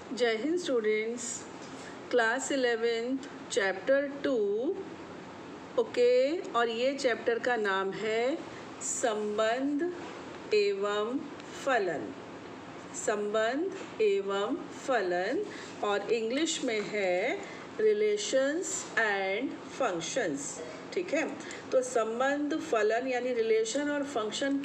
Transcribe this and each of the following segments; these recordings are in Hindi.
जय Hind students, class 11 chapter 2 okay. और ये चैप्टर का नाम है संबंध एवं फलन। संबंध एवं फलन और इंग्लिश में है रिलेशंस एंड फंक्शंस। ठीक है, तो संबंध फलन यानी रिलेशन और फंक्शन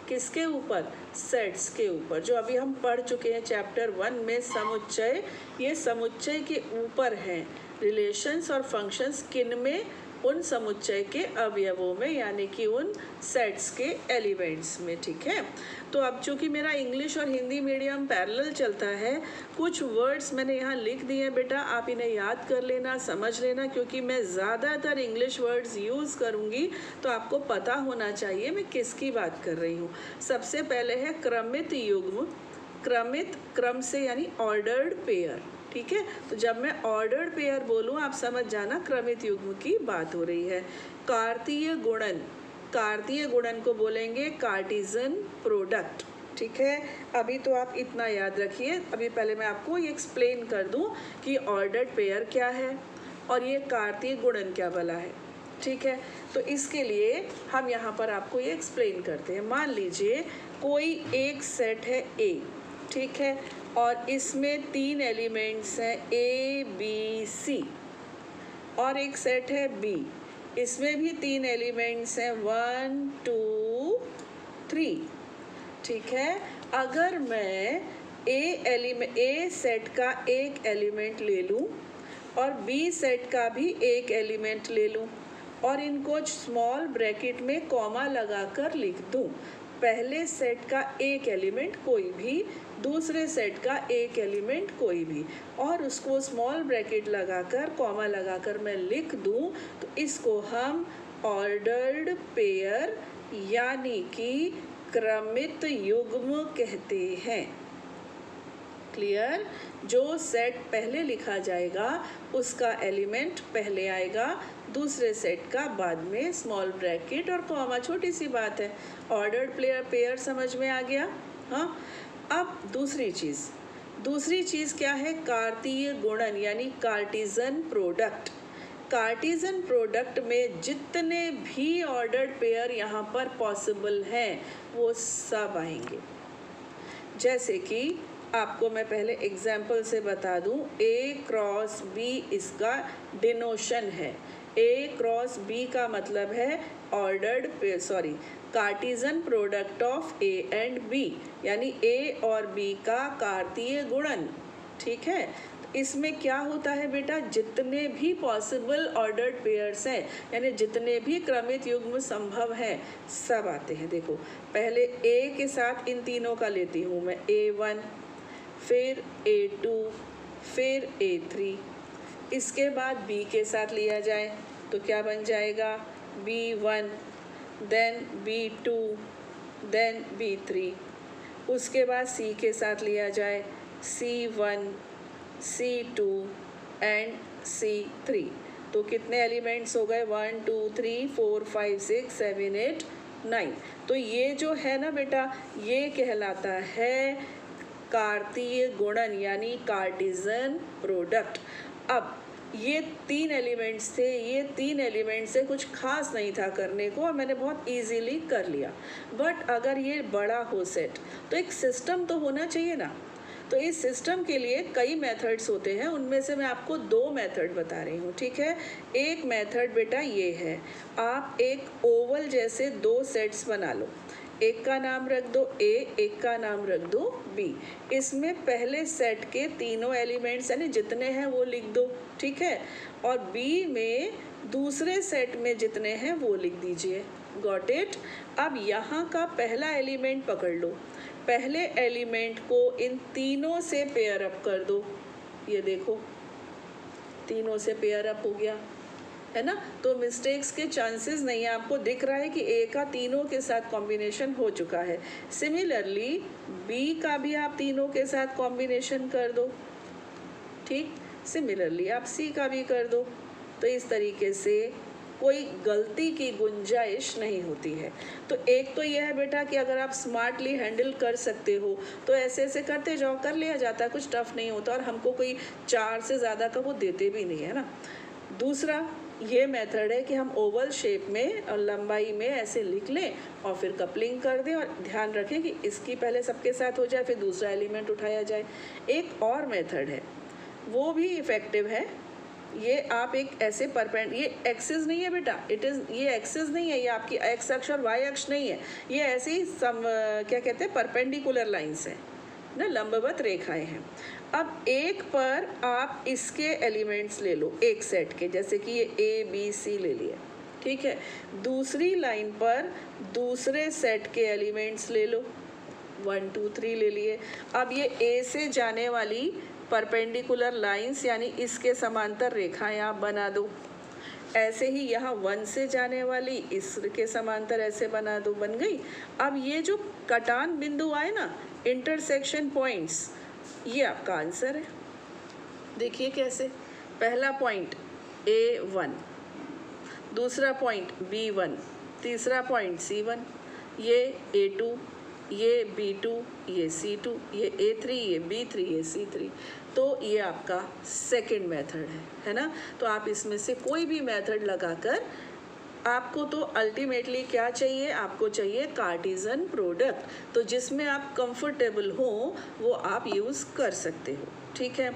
किसके ऊपर? सेट्स के ऊपर, जो अभी हम पढ़ चुके हैं चैप्टर 1 में समुच्चय। ये समुच्चय के ऊपर हैं रिलेशंस और फंक्शंस। किन में? उन समुच्चय के अवयवों में, यानी कि उन सेट्स के एलिमेंट्स में। ठीक है, तो अब चूंकि मेरा इंग्लिश और हिंदी मीडियम पैरेलल चलता है, कुछ वर्ड्स मैंने यहाँ लिख दिए हैं बेटा, आप इन्हें याद कर लेना, समझ लेना, क्योंकि मैं ज़्यादातर इंग्लिश वर्ड्स यूज़ करूँगी, तो आपको पता होना चाहिए मैं किसकी बात कर रही हूँ। सबसे पहले है क्रमित युग्म। क्रमित, क्रम से यानी ऑर्डर्ड पेयर। ठीक है, तो जब मैं ऑर्डर्ड पेयर बोलूँ आप समझ जाना क्रमित युग्म की बात हो रही है। कार्तीय गुणन, कार्तीय गुणन को बोलेंगे कार्टिजन प्रोडक्ट। ठीक है, अभी तो आप इतना याद रखिए। अभी पहले मैं आपको ये एक्सप्लेन कर दूं कि ऑर्डर्ड पेयर क्या है और ये कार्तीय गुणन क्या भला है। ठीक है, तो इसके लिए हम यहाँ पर आपको ये एक्सप्लेन करते हैं। मान लीजिए कोई एक सेट है A, ठीक है, और इसमें 3 एलिमेंट्स हैं A, B, C। और एक सेट है B, इसमें भी 3 एलिमेंट्स हैं 1, 2, 3। ठीक है, अगर मैं A सेट का एक एलिमेंट ले लूँ और B सेट का भी एक एलिमेंट ले लूँ और इनको स्मॉल ब्रैकेट में कॉमा लगाकर लिख दूँ। पहले सेट का एक एलिमेंट कोई भी, दूसरे सेट का एक एलिमेंट कोई भी, और उसको स्मॉल ब्रैकेट लगाकर कॉमा लगाकर मैं लिख दूँ, तो इसको हम ऑर्डर्ड पेयर यानी कि क्रमित युग्म कहते हैं। क्लियर? जो सेट पहले लिखा जाएगा उसका एलिमेंट पहले आएगा, दूसरे सेट का बाद में, स्मॉल ब्रैकेट और कॉमा। छोटी सी बात है, ऑर्डर्ड पेयर समझ में आ गया। हाँ, अब दूसरी चीज़ क्या है? कार्तीय गुणन यानी कार्टिजन प्रोडक्ट। कार्टिजन प्रोडक्ट में जितने भी ऑर्डर्ड पेयर यहाँ पर पॉसिबल हैं वो सब आएंगे। जैसे कि आपको मैं पहले एग्जाम्पल से बता दूं, A क्रॉस B इसका डिनोशन है। A क्रॉस B का मतलब है Cartesian product of A and B, यानी A और B का कार्तीय गुणन। ठीक है, इसमें क्या होता है बेटा? जितने भी पॉसिबल ऑर्डर्ड पेयर्स हैं, यानी जितने भी क्रमित युग्म संभव हैं, सब आते हैं। देखो, पहले A के साथ इन तीनों का लेती हूँ मैं, A1, फिर A2, फिर A3। इसके बाद B के साथ लिया जाए तो क्या बन जाएगा? B1, then B2, then B3। उसके बाद C के साथ लिया जाए C1, C2 एंड C3। तो कितने एलिमेंट्स हो गए? 1, 2, 3, 4, 5, 6, 7, 8, 9। तो ये जो है ना बेटा, ये कहलाता है कार्तीय गुणन यानी कार्टिजन प्रोडक्ट। अब ये 3 एलिमेंट्स थे, ये 3 एलिमेंट से कुछ खास नहीं था करने को और मैंने बहुत इजीली कर लिया। बट अगर ये बड़ा हो सेट तो एक सिस्टम तो होना चाहिए ना। तो इस सिस्टम के लिए कई मेथड्स होते हैं, उनमें से मैं आपको 2 मेथड बता रही हूँ। ठीक है, एक मेथड बेटा ये है, आप एक ओवल जैसे 2 सेट्स बना लो। एक का नाम रख दो A, एक का नाम रख दो B। इसमें पहले सेट के तीनों एलिमेंट्स यानी जितने हैं वो लिख दो। ठीक है, और B में दूसरे सेट में जितने हैं वो लिख दीजिए। Got it? अब यहाँ का पहला एलिमेंट पकड़ लो, पहले एलिमेंट को इन तीनों से पेयर अप कर दो। ये देखो, तीनों से पेयर अप हो गया है ना, तो मिस्टेक्स के चांसेस नहीं है। आपको दिख रहा है कि A का तीनों के साथ कॉम्बिनेशन हो चुका है। सिमिलरली B का भी आप तीनों के साथ कॉम्बिनेशन कर दो। ठीक, सिमिलरली आप C का भी कर दो। तो इस तरीके से कोई गलती की गुंजाइश नहीं होती है। तो एक तो यह है बेटा कि अगर आप स्मार्टली हैंडल कर सकते हो तो ऐसे ऐसे करते जाओ, कर लिया जाता है, कुछ टफ नहीं होता, और हमको कोई 4 से ज़्यादा का वो देते भी नहीं है ना। दूसरा ये मेथड है कि हम ओवल शेप में और लंबाई में ऐसे लिख लें और फिर कपलिंग कर दें, और ध्यान रखें कि इसकी पहले सबके साथ हो जाए, फिर दूसरा एलिमेंट उठाया जाए। एक और मेथड है, वो भी इफ़ेक्टिव है। ये आप एक ऐसे ये एक्सिस नहीं है बेटा, ये एक्सिस नहीं है, ये आपकी एक्स अक्ष और वाई अक्ष नहीं है, ये ऐसे ही क्या कहते हैं, परपेंडिकुलर लाइंस हैं ना, लंबवत रेखाएं हैं। अब एक पर आप इसके एलिमेंट्स ले लो, एक सेट के, जैसे कि ये ए बी सी ले लिए, ठीक है। दूसरी लाइन पर दूसरे सेट के एलिमेंट्स ले लो, 1 2 3 ले लिए। अब ये ए से जाने वाली परपेंडिकुलर लाइंस यानी इसके समांतर रेखाएं आप बना दो। ऐसे ही यहाँ 1 से जाने वाली इसके समांतर ऐसे बना दो, बन गई। अब ये जो कटान बिंदु आए ना, इंटरसेक्शन पॉइंट्स, ये आपका आंसर है। देखिए कैसे, पहला पॉइंट A1, दूसरा पॉइंट B1, तीसरा पॉइंट C1, ये A2, ये B2, ये C2, ये A3, ये B3, ये C3। तो ये आपका सेकंड मेथड है ना। तो आप इसमें से कोई भी मेथड लगाकर, आपको तो अल्टीमेटली क्या चाहिए, आपको चाहिए कार्टेशियन प्रोडक्ट, तो जिसमें आप कंफर्टेबल हो वो आप यूज़ कर सकते हो, ठीक है।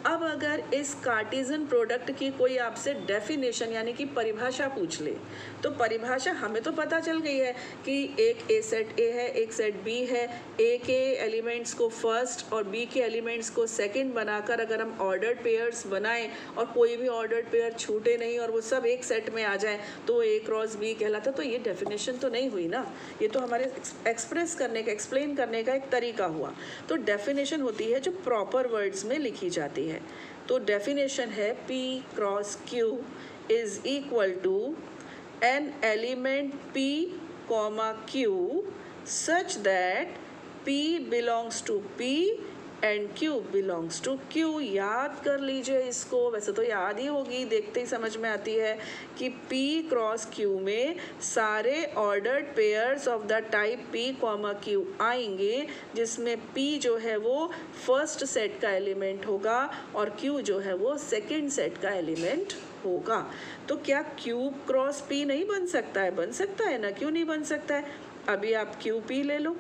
अब अगर इस कार्टेशियन प्रोडक्ट की कोई आपसे डेफिनेशन यानी कि परिभाषा पूछ ले, तो परिभाषा हमें तो पता चल गई है कि एक ए सेट ए है, एक सेट बी है, ए के एलिमेंट्स को फर्स्ट और बी के एलिमेंट्स को सेकंड बनाकर अगर हम ऑर्डर्ड पेयर्स बनाएं और कोई भी ऑर्डर्ड पेयर छूटे नहीं और वो सब एक सेट में आ जाए तो ए क्रॉस बी कहलाता। तो ये डेफिनेशन तो नहीं हुई ना, ये तो हमारे एक्सप्रेस करने का, एक्सप्लेन करने का एक तरीका हुआ। तो डेफिनेशन होती है जो प्रॉपर वर्ड्स में लिखी जाती है। तो डेफिनेशन है P cross Q is equal to an element P comma Q such that P belongs to P and Q belongs to Q। याद कर लीजिए इसको, वैसे तो याद ही होगी, देखते ही समझ में आती है कि P क्रॉस Q में सारे ordered pairs of the type P comma Q आएंगे, जिसमें P जो है वो फर्स्ट सेट का एलिमेंट होगा और Q जो है वो सेकंड सेट का एलिमेंट होगा। तो क्या Q क्रॉस P नहीं बन सकता है? बन सकता है ना, क्यों नहीं बन सकता है। अभी आप QP ले लो,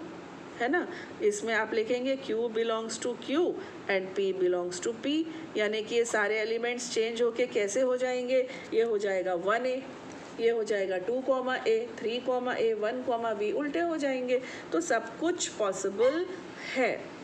है ना, इसमें आप लिखेंगे Q belongs to Q and P belongs to P, यानी कि ये सारे एलिमेंट्स चेंज होके कैसे हो जाएंगे, ये हो जाएगा 1A, ये हो जाएगा 2A, 3A, 1B, उल्टे हो जाएंगे। तो सब कुछ पॉसिबल है।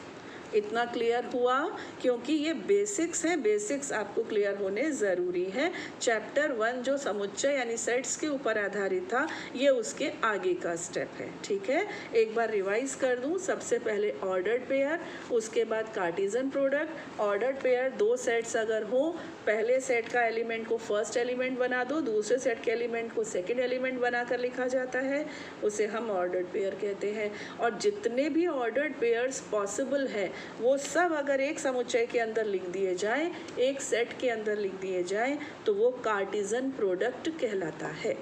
इतना क्लियर हुआ, क्योंकि ये बेसिक्स है, बेसिक्स आपको क्लियर होने ज़रूरी है। चैप्टर 1 जो समुच्चय यानी सेट्स के ऊपर आधारित था, ये उसके आगे का स्टेप है, ठीक है। एक बार रिवाइज कर दूं, सबसे पहले ऑर्डर्ड पेयर, उसके बाद Cartesian product. Ordered pair 2 sets अगर हो, पहले सेट का एलिमेंट को फर्स्ट एलिमेंट बना दो, दूसरे सेट के एलिमेंट को सेकेंड एलिमेंट बनाकर लिखा जाता है, उसे हम ऑर्डर्ड पेयर कहते हैं। और जितने भी ऑर्डर्ड पेयर्स पॉसिबल है वो सब अगर एक समुच्चय के अंदर लिख दिए जाएं, एक सेट के अंदर लिख दिए जाएं, तो वो कार्टेशियन प्रोडक्ट कहलाता है।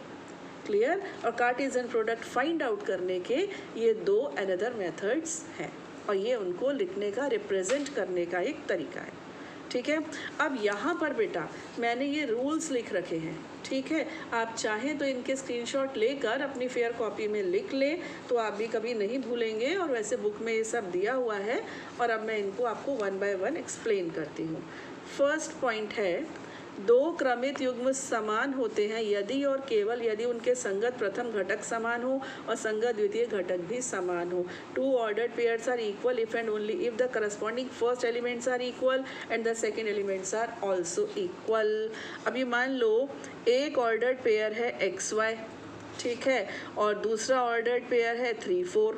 क्लियर। और कार्टेशियन प्रोडक्ट फाइंड आउट करने के ये 2 अनदर मेथड्स हैं, और ये उनको लिखने का, रिप्रेजेंट करने का एक तरीका है, ठीक है। अब यहाँ पर बेटा मैंने ये रूल्स लिख रखे हैं, ठीक है। आप चाहें तो इनके स्क्रीनशॉट लेकर अपनी फेयर कॉपी में लिख लें, तो आप भी कभी नहीं भूलेंगे। और वैसे बुक में ये सब दिया हुआ है, और अब मैं इनको आपको 1 बाय 1 एक्सप्लेन करती हूँ। फर्स्ट पॉइंट है, 2 क्रमित युग्म समान होते हैं यदि और केवल यदि उनके संगत प्रथम घटक समान हो और संगत द्वितीय घटक भी समान हो। 2 ordered pairs are equal if and only if the corresponding first elements are equal and the second elements are also equal. अभी मान लो एक ऑर्डर्ड पेयर है XY, ठीक है, और दूसरा ऑर्डर्ड पेयर है 3 4,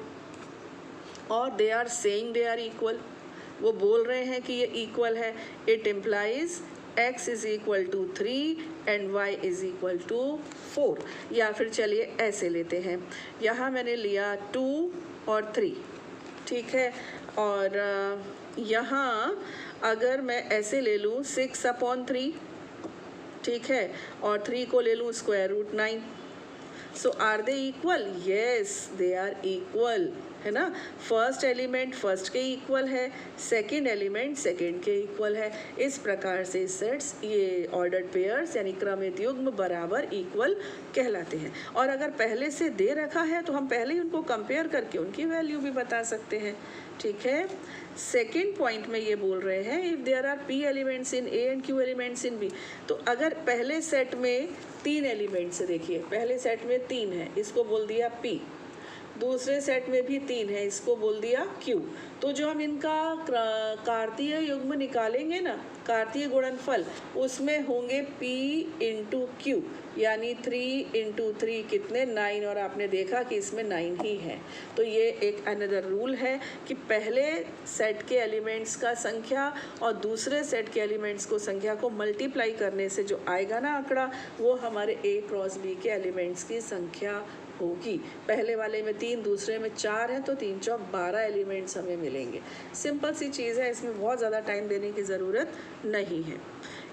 और they are saying they are equal, वो बोल रहे हैं कि ये इक्वल है। It implies x is equal to 3 and y is equal to 4। या फिर चलिए ऐसे लेते हैं, यहाँ मैंने लिया 2 और 3, ठीक है, और यहाँ अगर मैं ऐसे ले लूँ 6/3, ठीक है, और 3 को ले लूँ square root 9। So are they equal? Yes, they are equal, है ना। फर्स्ट एलिमेंट फर्स्ट के इक्वल है, सेकंड एलिमेंट सेकंड के इक्वल है। इस प्रकार से सेट्स, ये ऑर्डर्ड पेयर्स यानी क्रमित युग्म बराबर इक्वल कहलाते हैं। और अगर पहले से दे रखा है तो हम पहले ही उनको कंपेयर करके उनकी वैल्यू भी बता सकते हैं, ठीक है। सेकेंड पॉइंट में ये बोल रहे हैं if there are p elements in a and q elements in b। तो अगर पहले सेट में 3 एलिमेंट्स है, देखिए पहले सेट में 3 है, इसको बोल दिया p, दूसरे सेट में भी 3 है, इसको बोल दिया q। तो जो हम इनका कार्तीय युग्म निकालेंगे ना, कार्तीय गुणनफल, उसमें होंगे p इंटू क्यू, यानी 3 इंटू 3 कितने 9, और आपने देखा कि इसमें 9 ही है। तो ये एक अनदर रूल है कि पहले सेट के एलिमेंट्स का संख्या और दूसरे सेट के एलिमेंट्स को संख्या को मल्टीप्लाई करने से जो आएगा ना आंकड़ा, वो हमारे a क्रॉस b के एलिमेंट्स की संख्या होगी। पहले वाले में 3, दूसरे में 4 है, तो 3 चौक 12 एलिमेंट्स हमें मिलेंगे। सिंपल सी चीज़ है, इसमें बहुत ज़्यादा टाइम देने की ज़रूरत नहीं है।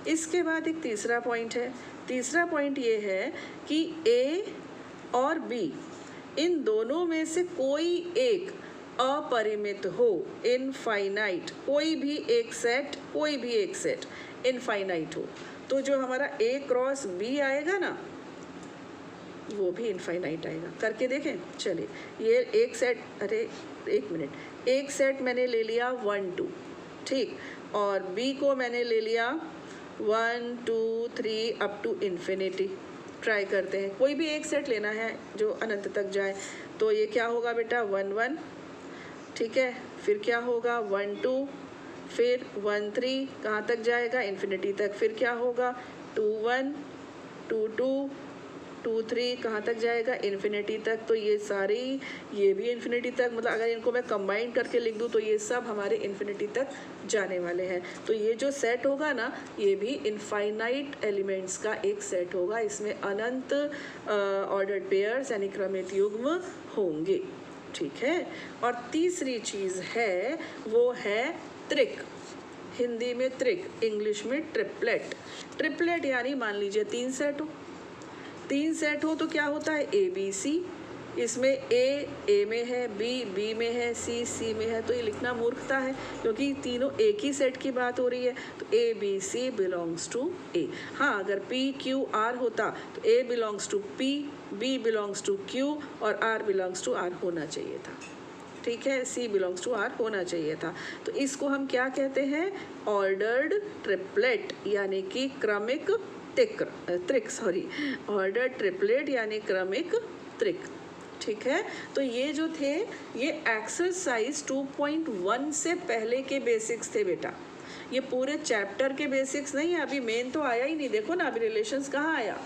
इसके बाद एक तीसरा पॉइंट है। तीसरा पॉइंट ये है कि a और b इन दोनों में से कोई एक अपरिमित हो, इनफाइनाइट, कोई भी एक सेट इनफाइनाइट हो, तो जो हमारा a क्रॉस b आएगा ना, वो भी इनफाइनाइट आएगा। करके देखें, चलिए। ये एक सेट, अरे एक मिनट, एक सेट मैंने ले लिया 1 2, ठीक, और b को मैंने ले लिया 1 2 3 अप टू इन्फिनिटी। ट्राई करते हैं, कोई भी एक सेट लेना है जो अनंत तक जाए। तो ये क्या होगा बेटा 1 1, ठीक है, फिर क्या होगा 1 2, फिर 1 3, कहाँ तक जाएगा इन्फिनिटी तक, फिर क्या होगा 2 1 2 2 2 3, कहाँ तक जाएगा इन्फिनिटी तक। तो ये सारी, ये भी इन्फिनिटी तक, मतलब अगर इनको मैं कंबाइन करके लिख दूँ तो ये सब हमारे इन्फिनिटी तक जाने वाले हैं। तो ये जो सेट होगा ना, ये भी इनफाइनाइट एलिमेंट्स का एक सेट होगा। इसमें अनंत ऑर्डर्ड पेयर्स यानी क्रमित युग्म होंगे, ठीक है। और तीसरी चीज़ है, वो है त्रिक। हिंदी में त्रिक, इंग्लिश में ट्रिपलेट। ट्रिपलेट यानी मान लीजिए 3 सेट हो, 3 सेट हो तो क्या होता है ए बी सी, इसमें ए में है, बी में है, सी में है। तो ये लिखना मूर्खता है, क्योंकि तीनों एक ही सेट की बात हो रही है। तो A B C belongs to A. हाँ, अगर पी क्यू आर होता तो A belongs to P, B belongs to Q और आर बिलोंग्स टू आर होना चाहिए था, ठीक है, सी बिलोंग्स टू आर होना चाहिए था। तो इसको हम क्या कहते हैं, ऑर्डर्ड ट्रिपलेट यानी कि क्रमिक त्रिक, ऑर्डर ट्रिपलेट यानी क्रमिक त्रिक, ठीक है। तो ये जो थे, ये एक्सरसाइज 2.1 से पहले के बेसिक्स थे बेटा। ये पूरे चैप्टर के बेसिक्स नहीं है, अभी मेन तो आया ही नहीं। देखो ना, अभी रिलेशंस कहाँ आया,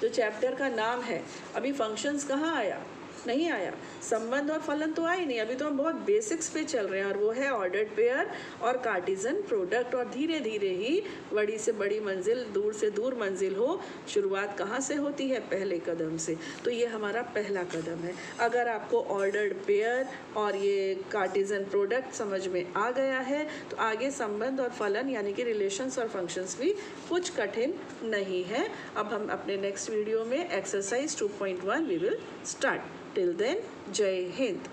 जो चैप्टर का नाम है। अभी फंक्शंस कहाँ आया, नहीं आया। संबंध और फलन तो आए नहीं, अभी तो हम बहुत बेसिक्स पे चल रहे हैं, और वो है ऑर्डर्ड पेयर और कार्टेशियन प्रोडक्ट। और धीरे धीरे ही बड़ी से बड़ी मंजिल, दूर से दूर मंजिल हो। शुरुआत कहाँ से होती है, पहले कदम से। तो ये हमारा पहला कदम है। अगर आपको ऑर्डर्ड पेयर और ये कार्टेशियन प्रोडक्ट समझ में आ गया है, तो आगे संबंध और फलन यानी कि रिलेशंस और फंक्शंस भी कुछ कठिन नहीं है। अब हम अपने नेक्स्ट वीडियो में exercise 2.1 we will start. Till then, Jai Hind.